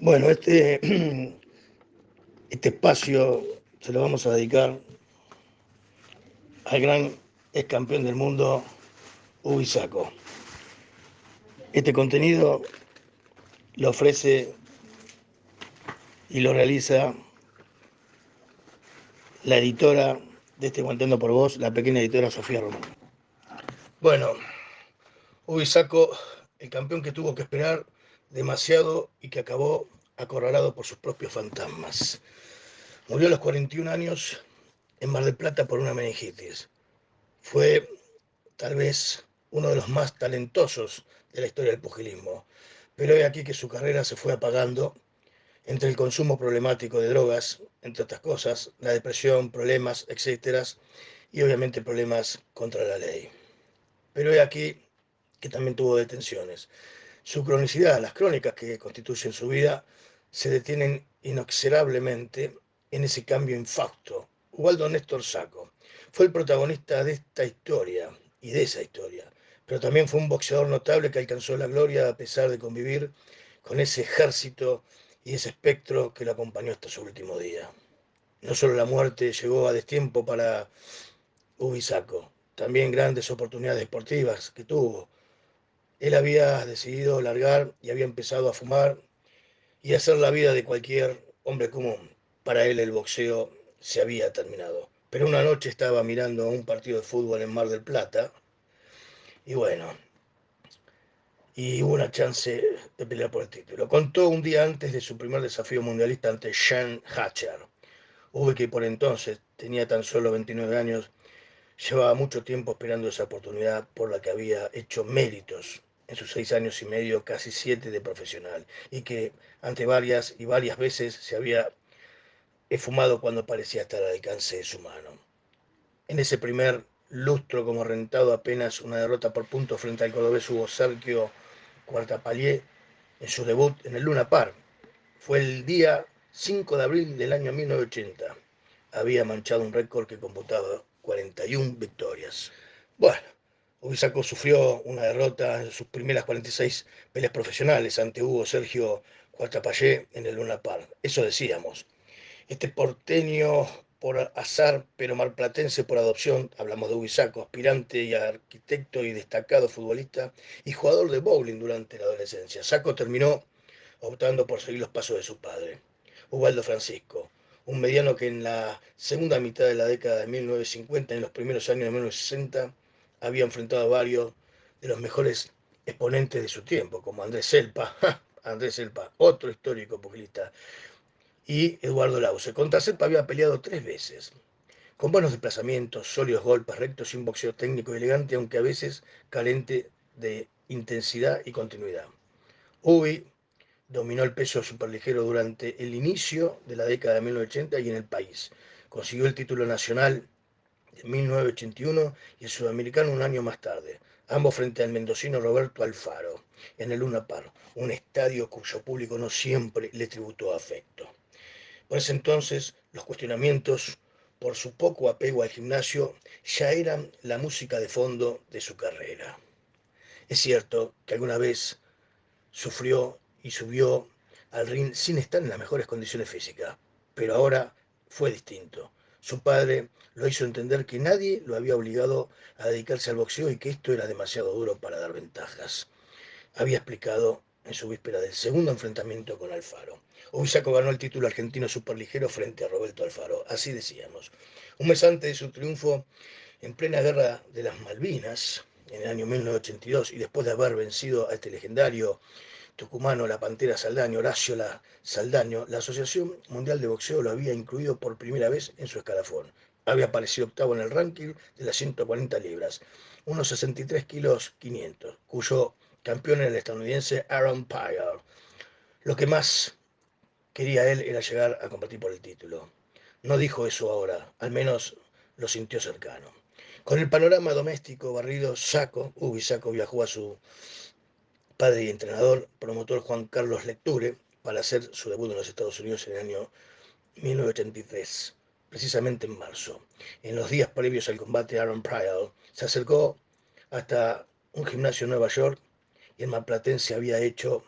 Bueno, este espacio se lo vamos a dedicar al gran ex campeón del mundo, Hugo Isaco. Este contenido lo ofrece y lo realiza la editora de este Contando por Vos, la pequeña editora Sofía Román. Bueno, Hugo Isaco, el campeón que tuvo que esperar demasiado y que acabó acorralado por sus propios fantasmas. Murió a los 41 años en Mar del Plata por una meningitis. Fue tal vez uno de los más talentosos de la historia del pugilismo, pero he aquí que su carrera se fue apagando entre el consumo problemático de drogas, entre otras cosas, la depresión, problemas, etcétera, y obviamente problemas contra la ley. Pero he aquí que también tuvo detenciones. Su cronicidad, las crónicas que constituyen su vida, se detienen inexorablemente en ese cambio infausto. Ubaldo Néstor Sacco fue el protagonista de esta historia y de esa historia, pero también fue un boxeador notable que alcanzó la gloria a pesar de convivir con ese ejército y ese espectro que lo acompañó hasta su último día. No solo la muerte llegó a destiempo para Ubisaco, también grandes oportunidades deportivas que tuvo. Él había decidido largar y había empezado a fumar y hacer la vida de cualquier hombre común. Para él el boxeo se había terminado. Pero una noche estaba mirando un partido de fútbol en Mar del Plata y bueno, y hubo una chance de pelear por el título. Contó un día antes de su primer desafío mundialista ante Sean Hatcher. Uve que por entonces tenía tan solo 29 años, llevaba mucho tiempo esperando esa oportunidad por la que había hecho méritos en sus 6 años y medio, casi 7 de profesional, y que ante varias y varias veces se había esfumado cuando parecía estar al alcance de su mano. En ese primer lustro como rentado, apenas una derrota por puntos frente al cordobés Hugo Sergio Cuartapalié en su debut en el Luna Park. Fue el día 5 de abril del año 1980. Había manchado un récord que computaba 41 victorias. Bueno, Ubisaco sufrió una derrota en sus primeras 46 peleas profesionales ante Hugo Sergio Cuartapallé en el Luna Park. Eso decíamos. Este porteño por azar, pero marplatense por adopción, hablamos de Ubisaco, aspirante y arquitecto y destacado futbolista y jugador de bowling durante la adolescencia. Saco terminó optando por seguir los pasos de su padre, Ubaldo Francisco, un mediano que en la segunda mitad de la década de 1950 y en los primeros años de 1960 había enfrentado a varios de los mejores exponentes de su tiempo, como Andrés Selpa, Andrés Selpa, otro histórico pugilista, y Eduardo Lause. Contra Selpa había peleado 3 veces, con buenos desplazamientos, sólidos golpes rectos y un boxeo técnico y elegante, aunque a veces carente de intensidad y continuidad. Ubi dominó el peso superligero durante el inicio de la década de 1980 y en el país. Consiguió el título nacional en 1981 y el sudamericano un año más tarde, ambos frente al mendocino Roberto Alfaro, en el Luna Park, un estadio cuyo público no siempre le tributó afecto. Por ese entonces, los cuestionamientos por su poco apego al gimnasio ya eran la música de fondo de su carrera. Es cierto que alguna vez sufrió y subió al ring sin estar en las mejores condiciones físicas, pero ahora fue distinto. Su padre lo hizo entender que nadie lo había obligado a dedicarse al boxeo y que esto era demasiado duro para dar ventajas. Había explicado en su víspera del segundo enfrentamiento con Alfaro. Ubisaco ganó el título argentino superligero frente a Roberto Alfaro, así decíamos. Un mes antes de su triunfo, en plena guerra de las Malvinas, en el año 1982, y después de haber vencido a este legendario tucumano, la Pantera Saldaño, Horacio Saldaño, la Asociación Mundial de Boxeo lo había incluido por primera vez en su escalafón. Había aparecido octavo en el ranking de las 140 libras, unos 63 kilos 500, cuyo campeón era el estadounidense Aaron Pryor. Lo que más quería él era llegar a competir por el título. No dijo eso ahora, al menos lo sintió cercano. Con el panorama doméstico barrido, Saco viajó a su padre y entrenador, promotor Juan Carlos Lecture, para hacer su debut en los Estados Unidos en el año 1983, precisamente en marzo. En los días previos al combate, Aaron Pryor se acercó hasta un gimnasio en Nueva York y el marplatense había hecho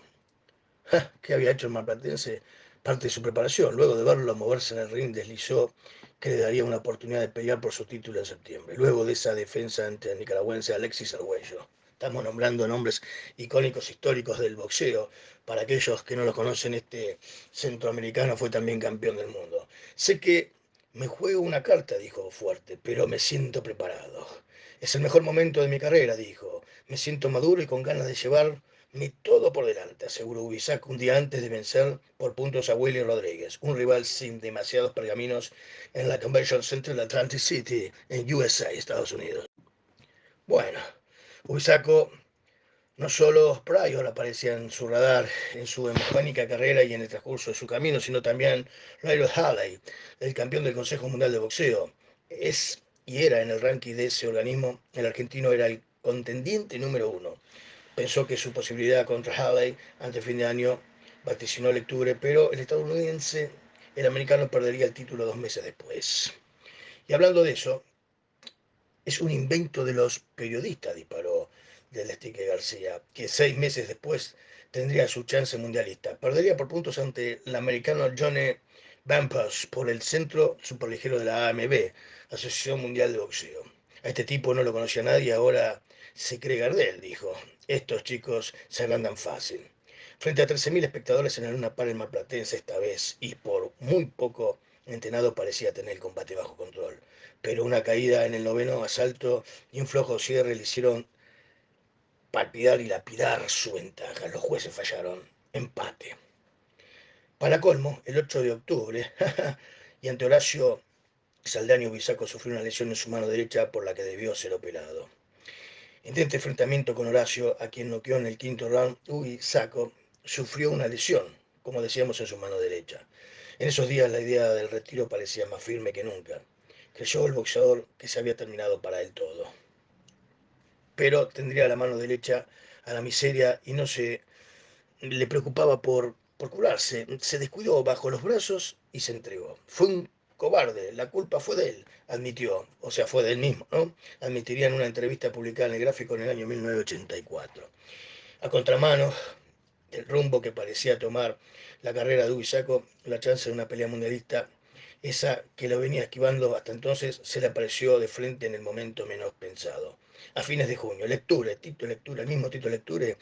¿Qué había hecho el marplatense? Parte de su preparación. Luego de verlo moverse en el ring, deslizó que le daría una oportunidad de pelear por su título en septiembre. Luego de esa defensa ante el nicaragüense Alexis Arguello. Estamos nombrando nombres icónicos históricos del boxeo. Para aquellos que no lo conocen, este centroamericano fue también campeón del mundo. Sé que me juego una carta, dijo fuerte, pero me siento preparado. Es el mejor momento de mi carrera, dijo. Me siento maduro y con ganas de llevar todo por delante, aseguró Ubisac un día antes de vencer por puntos a Willy Rodríguez, un rival sin demasiados pergaminos en la Convention Center de Atlantic City, en USA, Estados Unidos. Bueno, Ubisaco no solo Pryor aparecía en su radar en su hemogénica carrera y en el transcurso de su camino, sino también Ryan Halley, el campeón del Consejo Mundial de Boxeo. Es y era en el ranking de ese organismo, el argentino era el contendiente número uno. Pensó que su posibilidad contra Halley ante fin de año vaticinó el octubre, pero el estadounidense, el americano, perdería el título 2 meses después. Y hablando de eso, es un invento de los periodistas, disparó del Estique García, que 6 meses después tendría su chance mundialista. Perdería por puntos ante el americano Johnny Bumpers por el centro superligero de la AMB, Asociación Mundial de Boxeo. A este tipo no lo conocía nadie, ahora se cree Gardel, dijo. Estos chicos se agrandan fácil. Frente a 13.000 espectadores en el Luna Park, el marplatense esta vez, y por muy poco entrenado, parecía tener el combate bajo control. Pero una caída en el noveno asalto y un flojo cierre le hicieron palpidar y lapidar su ventaja. Los jueces fallaron. Empate. Para colmo, el 8 de octubre, y ante Horacio Saldaño, Bisaco sufrió una lesión en su mano derecha por la que debió ser operado. En este enfrentamiento con Horacio, a quien noqueó en el quinto round, Bisaco sufrió una lesión, como decíamos, en su mano derecha. En esos días la idea del retiro parecía más firme que nunca. Creyó el boxeador que se había terminado para él todo. Pero tendría la mano derecha a la miseria y no se le preocupaba por curarse. Se descuidó bajo los brazos y se entregó. Fue un cobarde, la culpa fue de él, admitió, o sea, fue de él mismo, ¿no? Admitiría en una entrevista publicada en el Gráfico en el año 1984. A contramano del rumbo que parecía tomar la carrera de Ubisaco, la chance de una pelea mundialista, esa que lo venía esquivando hasta entonces, se le apareció de frente en el momento menos pensado. A fines de junio, el mismo Tito Lecture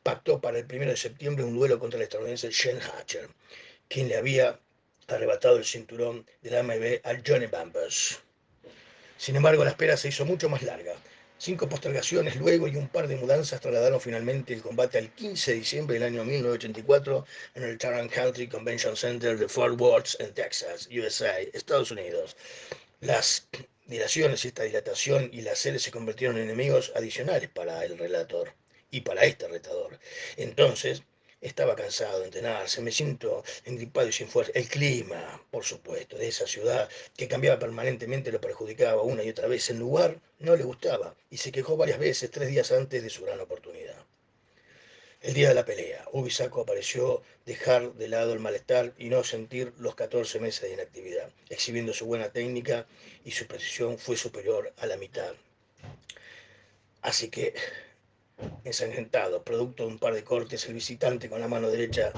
pactó para el 1 de septiembre un duelo contra el estadounidense Shane Hatcher, quien le había arrebatado el cinturón de la AMB al Johnny Bumpers. Sin embargo, la espera se hizo mucho más larga. 5 postergaciones luego y un par de mudanzas trasladaron finalmente el combate al 15 de diciembre del año 1984 en el Tarrant County Convention Center de Fort Worth, en Texas, USA, Estados Unidos. Las dilaciones, esta dilatación y las series se convirtieron en enemigos adicionales para el relator y para este retador. Entonces, estaba cansado de entrenarse, me siento engripado y sin fuerza. El clima, por supuesto, de esa ciudad que cambiaba permanentemente lo perjudicaba una y otra vez. El lugar no le gustaba y se quejó varias veces 3 días antes de su gran oportunidad. El día de la pelea, Ubisaco pareció dejar de lado el malestar y no sentir los 14 meses de inactividad, exhibiendo su buena técnica y su precisión fue superior a la mitad. Así que, ensangrentado, producto de un par de cortes, el visitante con la mano derecha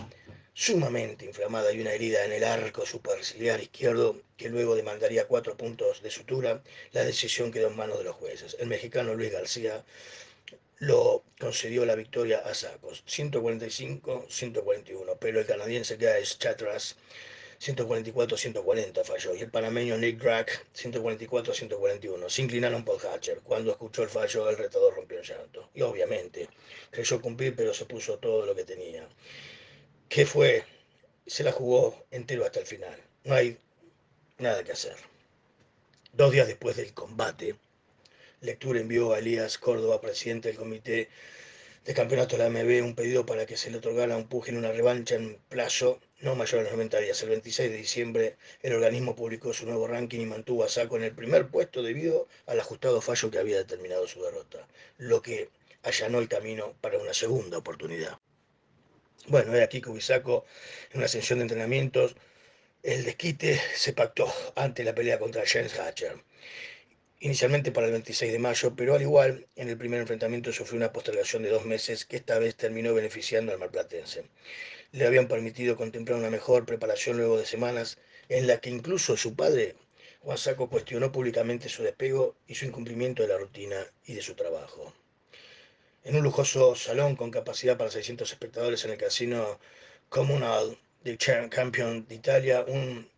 sumamente inflamada y una herida en el arco superciliar izquierdo que luego demandaría 4 puntos de sutura, la decisión quedó en manos de los jueces. El mexicano Luis García lo concedió la victoria a Sacos, 145-141, pero el canadiense Guy Chatras, 144-140 falló, y el panameño Nick Drack, 144-141. Se inclinaron por Hatcher. Cuando escuchó el fallo, el retador rompió en llanto. Y obviamente, creyó cumplir, pero se puso todo lo que tenía. ¿Qué fue? Se la jugó entero hasta el final. No hay nada que hacer. 2 días después del combate, Lecture envió a Elías Córdoba, presidente del comité de campeonato de la AMB, un pedido para que se le otorgara a un púgil una revancha en plazo no mayor a los 90 días. El 26 de diciembre, el organismo publicó su nuevo ranking y mantuvo a Saco en el primer puesto debido al ajustado fallo que había determinado su derrota, lo que allanó el camino para una segunda oportunidad. Bueno, era aquí que Ubisaco, en una sesión de entrenamientos, el desquite se pactó ante la pelea contra James Hatcher, inicialmente para el 26 de mayo, pero al igual, en el primer enfrentamiento sufrió una postergación de 2 meses que esta vez terminó beneficiando al marplatense. le habían permitido contemplar una mejor preparación luego de semanas en la que incluso su padre, Juan Sacco, cuestionó públicamente su despego y su incumplimiento de la rutina y de su trabajo. En un lujoso salón con capacidad para 600 espectadores en el Casino Comunal del Campione d'Italia, un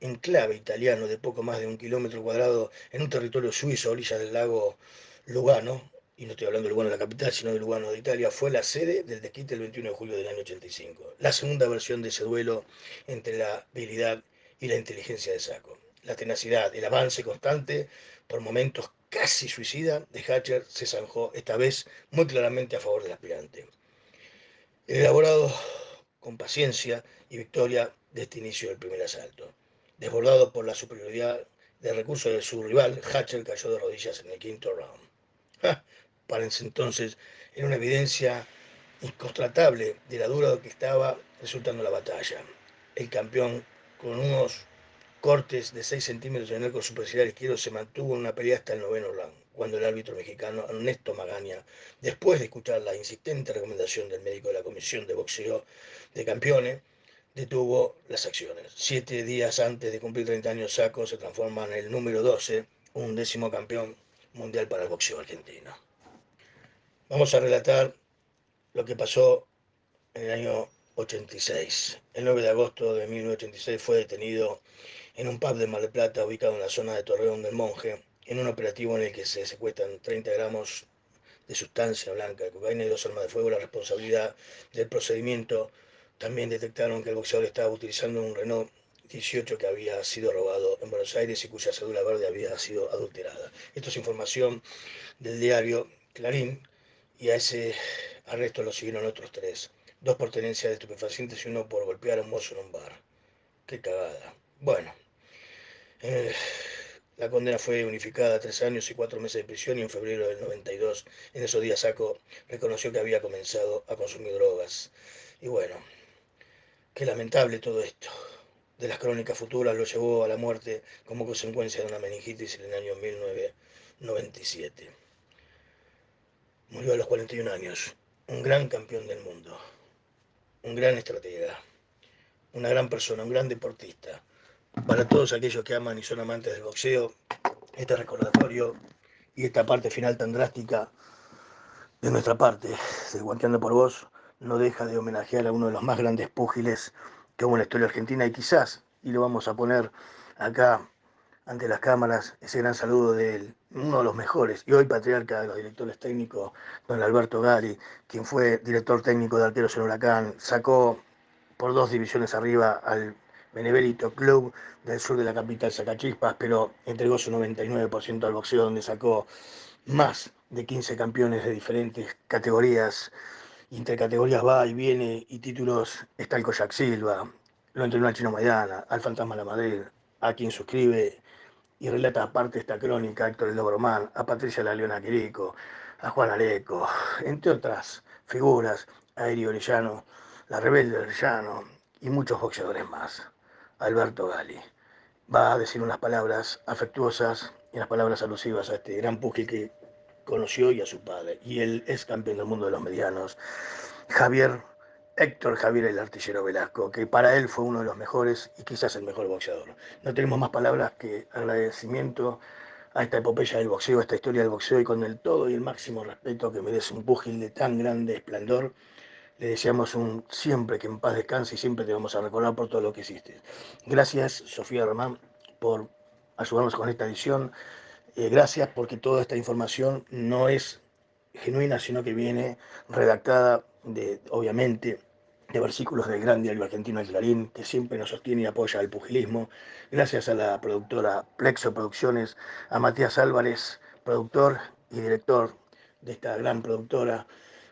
enclave italiano de poco más de 1 kilómetro cuadrado en un territorio suizo a orillas del lago Lugano, y no estoy hablando de Lugano, la capital, sino de Lugano de Italia, fue la sede del desquite el 21 de julio del año 85. La segunda versión de ese duelo entre la habilidad y la inteligencia de Sacco. La tenacidad, el avance constante, por momentos casi suicida, de Hatcher se zanjó esta vez muy claramente a favor del aspirante. Elaborado con paciencia y victoria de este inicio del primer asalto. Desbordado por la superioridad de recursos de su rival, Hatcher cayó de rodillas en el quinto round. Para ese entonces era una evidencia inconstatable de la dura que estaba resultando la batalla. El campeón, con unos cortes de 6 centímetros en el arco superciliar izquierdo, se mantuvo en una pelea hasta el noveno round, cuando el árbitro mexicano Ernesto Magaña, después de escuchar la insistente recomendación del médico de la Comisión de Boxeo de Campeones, detuvo las acciones. 7 días antes de cumplir 30 años, Sacco se transforma en el número 12, un 10º campeón mundial para el boxeo argentino. Vamos a relatar lo que pasó en el año 86. El 9 de agosto de 1986 fue detenido en un pub de Mar del Plata, ubicado en la zona de Torreón del Monje, en un operativo en el que se secuestran 30 gramos de sustancia blanca de cocaína y 2 armas de fuego. La responsabilidad del procedimiento. También detectaron que el boxeador estaba utilizando un Renault 18 que había sido robado en Buenos Aires y cuya cédula verde había sido adulterada. Esto es información del diario Clarín, y a ese arresto lo siguieron otros 3. 2 por tenencia de estupefacientes y 1 por golpear a un mozo en un bar. Qué cagada. Bueno, eh, la condena fue unificada a 3 años y 4 meses de prisión, y en febrero del 92, en esos días, Sacco reconoció que había comenzado a consumir drogas. Y bueno, qué lamentable todo esto. De las crónicas futuras lo llevó a la muerte como consecuencia de una meningitis en el año 1997. Murió a los 41 años, un gran campeón del mundo, un gran estratega, una gran persona, un gran deportista. Para todos aquellos que aman y son amantes del boxeo, este recordatorio y esta parte final tan drástica de nuestra parte, de Guanteando por Vos, no deja de homenajear a uno de los más grandes púgiles que hubo en la historia argentina, y quizás, y lo vamos a poner acá ante las cámaras, ese gran saludo de uno de los mejores y hoy patriarca de los directores técnicos, don Alberto Gali, quien fue director técnico de Arqueros en Huracán, sacó por 2 divisiones arriba al Beneverito Club del sur de la capital Sacachispas, pero entregó su 99% al boxeo, donde sacó más de 15 campeones de diferentes categorías. Intercategorías va y viene, y títulos está el Koyak Silva, lo entrenó al Chino Maidana, al Fantasma La Madrid, a quien suscribe y relata aparte esta crónica a Héctor El Bromán, a Patricia La Leona Quirico, a Juan Areco, entre otras figuras, a Eri Orellano, la Rebelde Orellano y muchos boxeadores más. Alberto Gali va a decir unas palabras afectuosas y unas palabras alusivas a este gran pugil que conoció y a su padre, y él es campeón del mundo de los medianos, Javier Héctor Javier el Artillero Velasco, que para él fue uno de los mejores y quizás el mejor boxeador. No tenemos más palabras que agradecimiento a esta epopeya del boxeo, a esta historia del boxeo, y con el todo y el máximo respeto que merece un púgil de tan grande esplendor, le deseamos un siempre que en paz descanse, y siempre te vamos a recordar por todo lo que hiciste. Gracias, Sofía Román, por ayudarnos con esta edición. Gracias, porque toda esta información no es genuina, sino que viene redactada obviamente, de versículos del gran diario argentino El Clarín, que siempre nos sostiene y apoya el pugilismo. Gracias a la productora Plexo Producciones, a Matías Álvarez, productor y director de esta gran productora.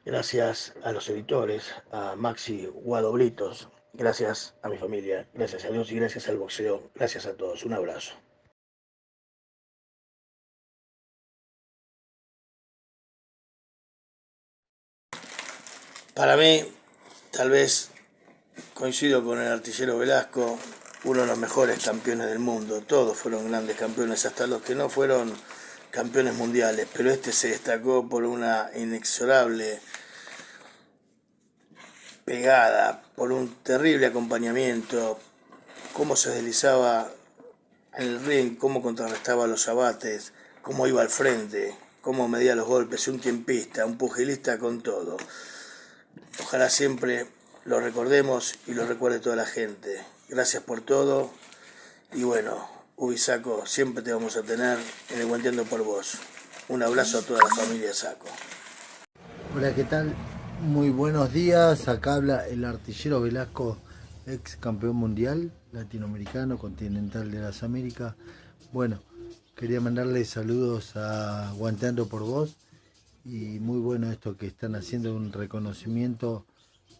Gracias a los editores, a Maxi Guadoblitos. Gracias a mi familia, gracias a Dios y gracias al boxeo. Gracias a todos. Un abrazo. Para mí, tal vez coincido con el Artillero Velasco, uno de los mejores campeones del mundo. Todos fueron grandes campeones, hasta los que no fueron campeones mundiales, pero este se destacó por una inexorable pegada, por un terrible acompañamiento, cómo se deslizaba en el ring, cómo contrarrestaba los abates, cómo iba al frente, cómo medía los golpes, un tiempista, un pugilista con todo. Ojalá siempre lo recordemos y lo recuerde toda la gente. Gracias por todo y bueno, Ubi Sacco, siempre te vamos a tener en el Guanteando por Vos. Un abrazo a toda la familia Sacco. Hola, ¿qué tal? Muy buenos días, acá habla el artillero Velasco, ex campeón mundial latinoamericano, continental de las Américas. Bueno, quería mandarle saludos a Guanteando por Vos y muy bueno esto que están haciendo, un reconocimiento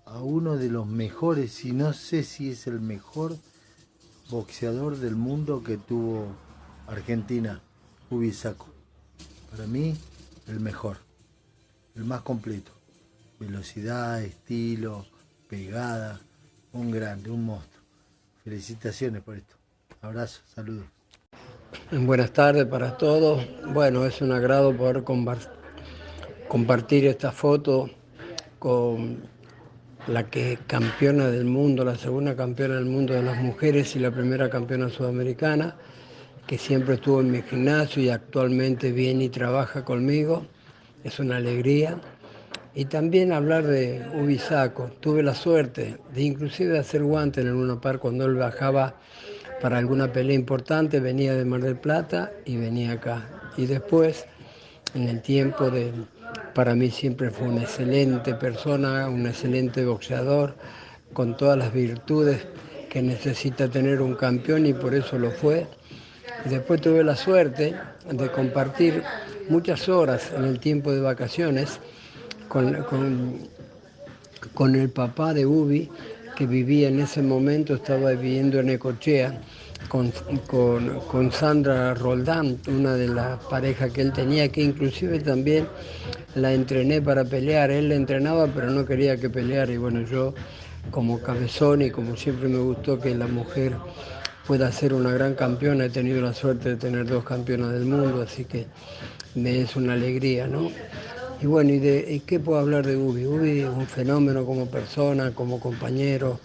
a uno de los mejores, y no sé si es el mejor boxeador del mundo que tuvo Argentina, Ubi Sacco. Para mí, el mejor, el más completo. Velocidad, estilo, pegada, un grande, un monstruo. Felicitaciones por esto. Abrazo, saludos. Buenas tardes para todos. Bueno, es un agrado poder compartir esta foto con la que es campeona del mundo, la segunda campeona del mundo de las mujeres y la primera campeona sudamericana, que siempre estuvo en mi gimnasio y actualmente viene y trabaja conmigo. Es una alegría. Y también hablar de Ubi Sacco. Tuve la suerte de inclusive hacer guante en el Luna Park cuando él bajaba para alguna pelea importante, venía de Mar del Plata y venía acá. Y después, en el tiempo para mí siempre fue una excelente persona, un excelente boxeador, con todas las virtudes que necesita tener un campeón y por eso lo fue. Y después tuve la suerte de compartir muchas horas en el tiempo de vacaciones con el papá de Ubi, que vivía en ese momento, estaba viviendo en Necochea, con Sandra Roldán, una de las parejas que él tenía, que inclusive también la entrené para pelear. Él la entrenaba, pero no quería que peleara. Y bueno, yo como cabezón y como siempre me gustó que la mujer pueda ser una gran campeona, he tenido la suerte de tener 2 campeonas del mundo, así que me es una alegría, ¿no? Y bueno, ¿y qué puedo hablar de Ubi? Ubi es un fenómeno como persona, como compañero,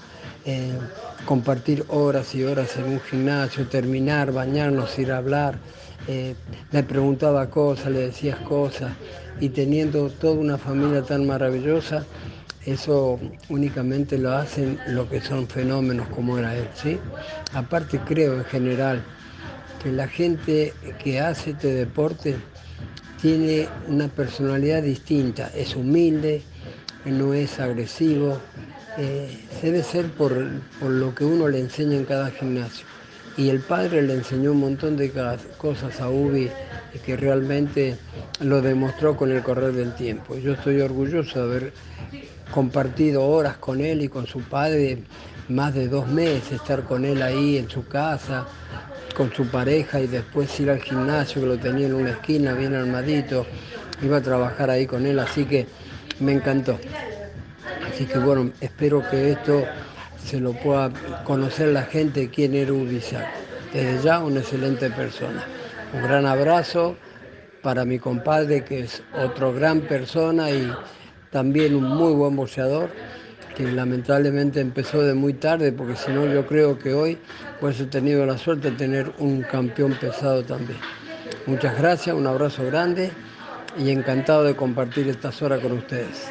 compartir horas y horas en un gimnasio, terminar, bañarnos, ir a hablar, le preguntaba cosas, le decías cosas, y teniendo toda una familia tan maravillosa, eso únicamente lo hacen lo que son fenómenos como era él, ¿sí? Aparte creo en general que la gente que hace este deporte tiene una personalidad distinta, es humilde, no es agresivo, debe ser por lo que uno le enseña en cada gimnasio. Y el padre le enseñó un montón de cosas a Ubi y que realmente lo demostró con el correr del tiempo. Yo estoy orgulloso de haber compartido horas con él y con su padre, más de 2 meses, estar con él ahí en su casa, con su pareja, y después ir al gimnasio, que lo tenía en una esquina bien armadito, iba a trabajar ahí con él, así que me encantó. Así que bueno, espero que esto se lo pueda conocer la gente quién era Ubi Sacco. Desde ya una excelente persona. Un gran abrazo para mi compadre, que es otro gran persona y también un muy buen boxeador, que lamentablemente empezó de muy tarde, porque si no yo creo que hoy pues he tenido la suerte de tener un campeón pesado también. Muchas gracias, un abrazo grande y encantado de compartir estas horas con ustedes.